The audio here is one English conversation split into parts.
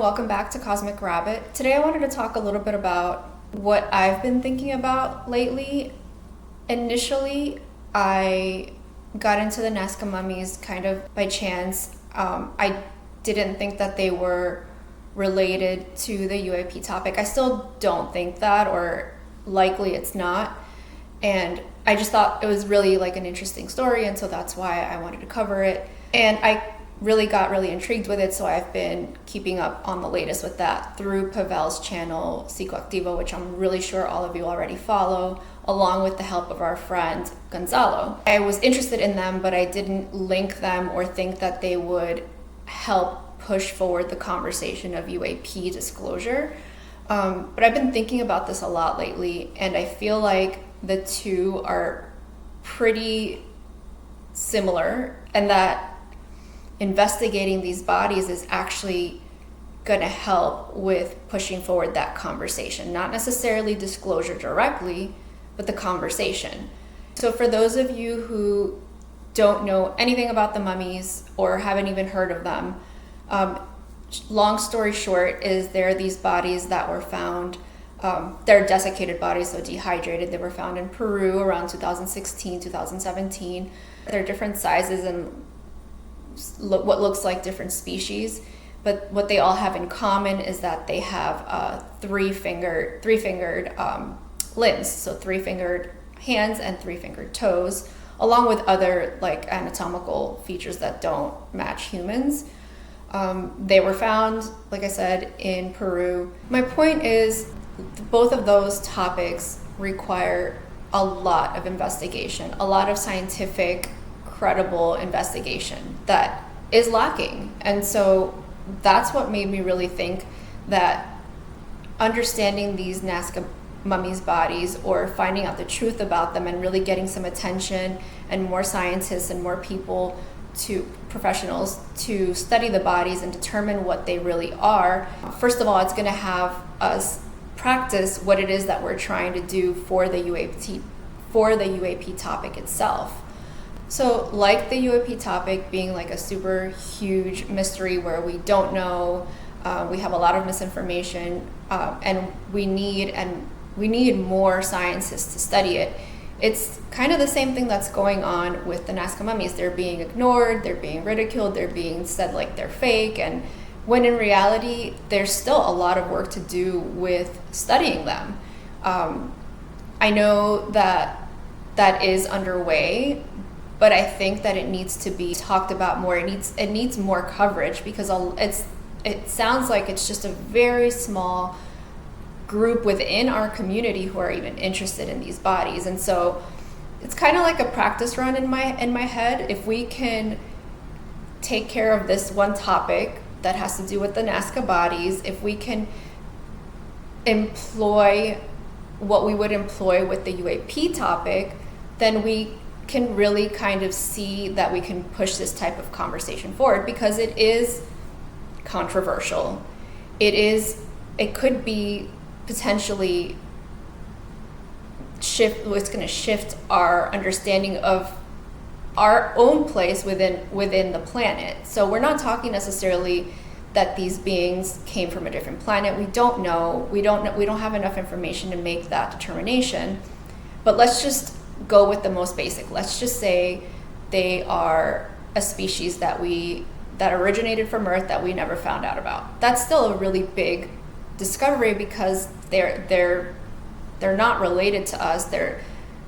welcome back to Cosmic Rabbit. Today I wanted to talk a little bit about what I've been thinking about lately. Initially, I got into the Nazca Mummies kind of by chance. I didn't think that they were related to the UAP topic. I still don't think that, or likely it's not. And I just thought it was really like an interesting story, and so that's why I wanted to cover it. And I really got intrigued with it, so I've been keeping up on the latest with that through Pavel's channel, Psicoactivo, which I'm really sure all of you already follow, along with the help of our friend Gonzalo. I was interested in them, but I didn't link them or think that they would help push forward the conversation of UAP disclosure. But I've been thinking about this a lot lately, and I feel like the two are pretty similar, and that investigating these bodies is actually going to help with pushing forward that conversation. Not necessarily disclosure directly, but the conversation. So for those of you who don't know anything about the mummies or haven't even heard of them, long story short is there are these bodies that were found. They're desiccated bodies, so dehydrated. They were found in Peru around 2016, 2017. They're different sizes and what looks like different species, but what they all have in common is that they have three-fingered limbs, so three-fingered hands and three-fingered toes, along with other like anatomical features that don't match humans. They were found, like I said, in Peru. My point is, both of those topics require a lot of investigation, a lot of scientific, credible investigation that is lacking. And so that's what made me really think that understanding these Nazca Mummies bodies, or finding out the truth about them and really getting some attention and more scientists and more people, to professionals, to study the bodies and determine what they really are. First of all, it's going to have us practice what it is that we're trying to do for the UAP topic itself. So like the UAP topic being like a super huge mystery where we don't know, we have a lot of misinformation, and we need more scientists to study it. It's kind of the same thing that's going on with the Nazca Mummies. They're being ignored, they're being ridiculed, they're being said like they're fake, and when in reality, there's still a lot of work to do with studying them. I know that is underway, but I think that it needs to be talked about more. It needs more coverage, because it sounds like it's just a very small group within our community who are even interested in these bodies. And so it's kind of like a practice run in my head. If we can take care of this one topic that has to do with the Nazca bodies, if we can employ what we would employ with the UAP topic, then we can really kind of see that we can push this type of conversation forward, because it is controversial. It could be potentially it's going to shift our understanding of our own place within the planet. So we're not talking necessarily that these beings came from a different planet. We don't know. We don't have enough information to make that determination. But let's just go with the most basic. Let's just say they are a species that originated from Earth that we never found out about. That's still a really big discovery, because they're not related to us. They're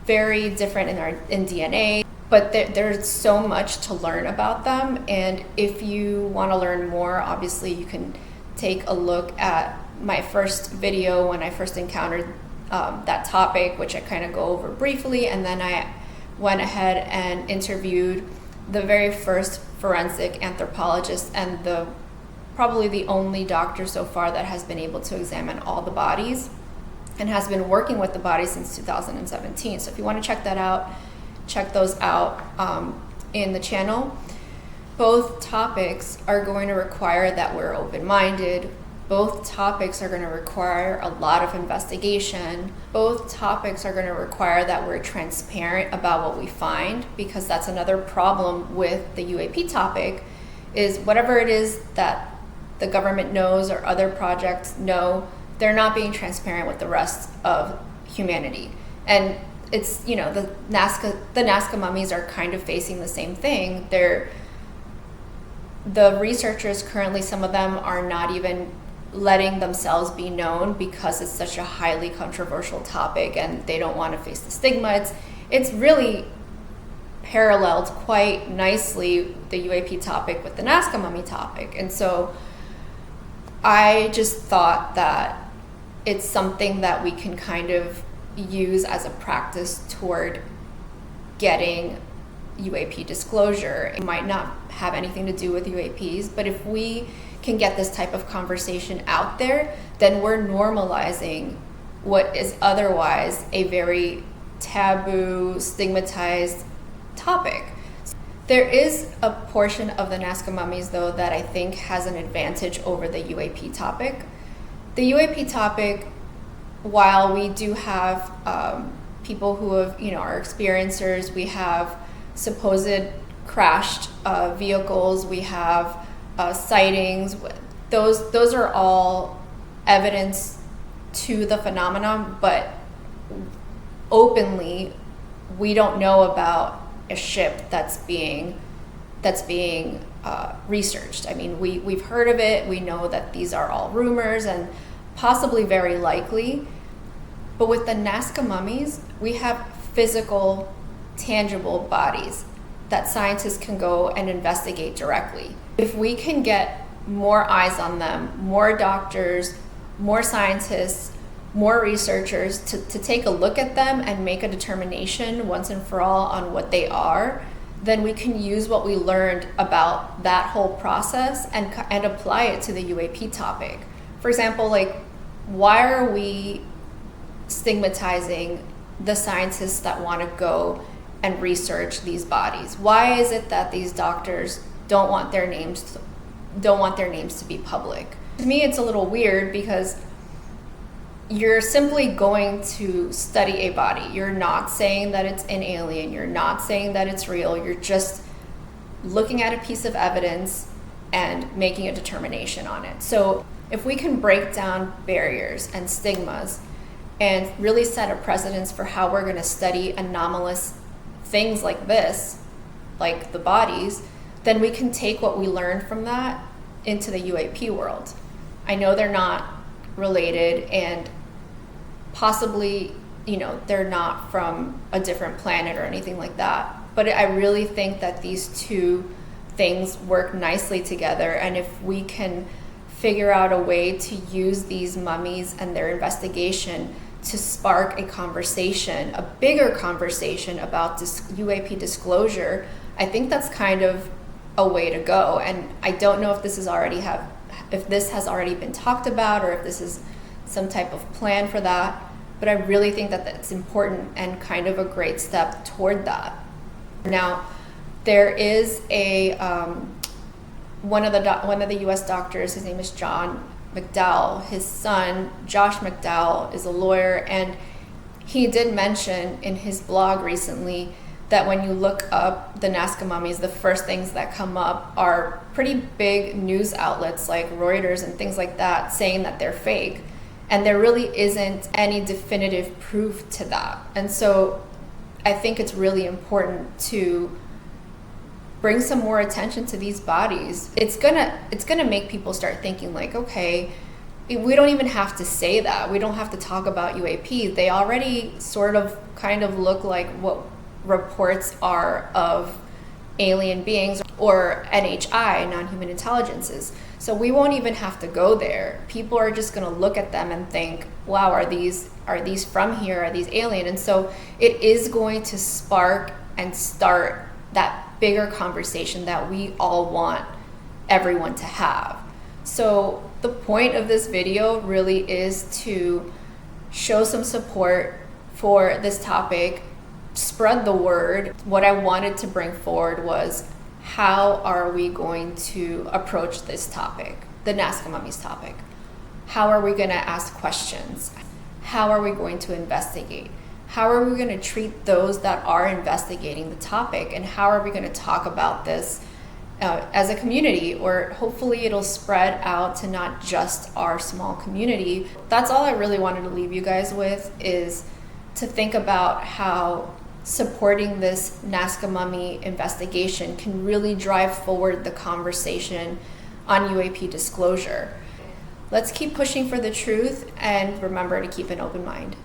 very different in DNA, but there's so much to learn about them. And if you want to learn more, obviously you can take a look at my first video when I first encountered that topic, which I kind of go over briefly, and then I went ahead and interviewed the very first forensic anthropologist and probably the only doctor so far that has been able to examine all the bodies and has been working with the bodies since 2017. So if you want to check that out, check those out in the channel. Both topics are going to require that we're open-minded. Both topics are going to require a lot of investigation. Both topics are going to require that we're transparent about what we find, because that's another problem with the UAP topic, is whatever it is that the government knows or other projects know, they're not being transparent with the rest of humanity. And it's, you know, the Nazca mummies are kind of facing the same thing. The researchers currently, some of them are not even letting themselves be known because it's such a highly controversial topic and they don't want to face the stigma. It's really paralleled quite nicely the UAP topic with the Nazca mummy topic. And so I just thought that it's something that we can kind of use as a practice toward getting UAP disclosure. It might not have anything to do with UAPs, but if we can get this type of conversation out there, then we're normalizing what is otherwise a very taboo, stigmatized topic. There is a portion of the Nazca mummies, though, that I think has an advantage over the UAP topic. The UAP topic, while we do have people who have, you know, are experiencers, we have supposed crashed vehicles, we have sightings, those are all evidence to the phenomenon, but openly we don't know about a ship that's being researched. I mean, we've heard of it, we know that these are all rumors and possibly very likely, but with the Nazca mummies, we have physical, tangible bodies that scientists can go and investigate directly. If we can get more eyes on them, more doctors, more scientists, more researchers to take a look at them and make a determination once and for all on what they are, then we can use what we learned about that whole process and apply it to the UAP topic. For example, like, why are we stigmatizing the scientists that want to go and research these bodies? Why is it that these doctors don't want their names to be public? To me, it's a little weird because you're simply going to study a body. You're not saying that it's an alien. You're not saying that it's real. You're just looking at a piece of evidence and making a determination on it. So if we can break down barriers and stigmas and really set a precedence for how we're going to study anomalous things like this, like the bodies, then we can take what we learned from that into the UAP world. I know they're not related and possibly, you know, they're not from a different planet or anything like that, but I really think that these two things work nicely together, and if we can figure out a way to use these mummies and their investigation to spark a conversation, a bigger conversation about UAP disclosure, I think that's kind of a way to go. And I don't know if this has already been talked about or if this is some type of plan for that, but I really think that that's important and kind of a great step toward that. Now, there is one of the U.S. doctors. His name is John McDowell. His son, Josh McDowell, is a lawyer, and he did mention in his blog recently that when you look up the Nazca mummies, the first things that come up are pretty big news outlets like Reuters and things like that saying that they're fake. And there really isn't any definitive proof to that. And so I think it's really important to bring some more attention to these bodies. It's gonna make people start thinking like, okay, we don't even have to say that. We don't have to talk about UAP. They already sort of kind of look like what reports are of alien beings or NHI, non-human intelligences. So we won't even have to go there. People are just gonna look at them and think, wow, are these from here? Are these alien? And so it is going to spark and start that bigger conversation that we all want everyone to have. So the point of this video really is to show some support for this topic, spread the word. What I wanted to bring forward was, how are we going to approach this topic, the Nazca Mummies topic? How are we going to ask questions? How are we going to investigate? How are we going to treat those that are investigating the topic? And how are we going to talk about this as a community, or hopefully it'll spread out to not just our small community. That's all I really wanted to leave you guys with, is to think about how supporting this Nazca Mummy investigation can really drive forward the conversation on UAP disclosure. Let's keep pushing for the truth, and remember to keep an open mind.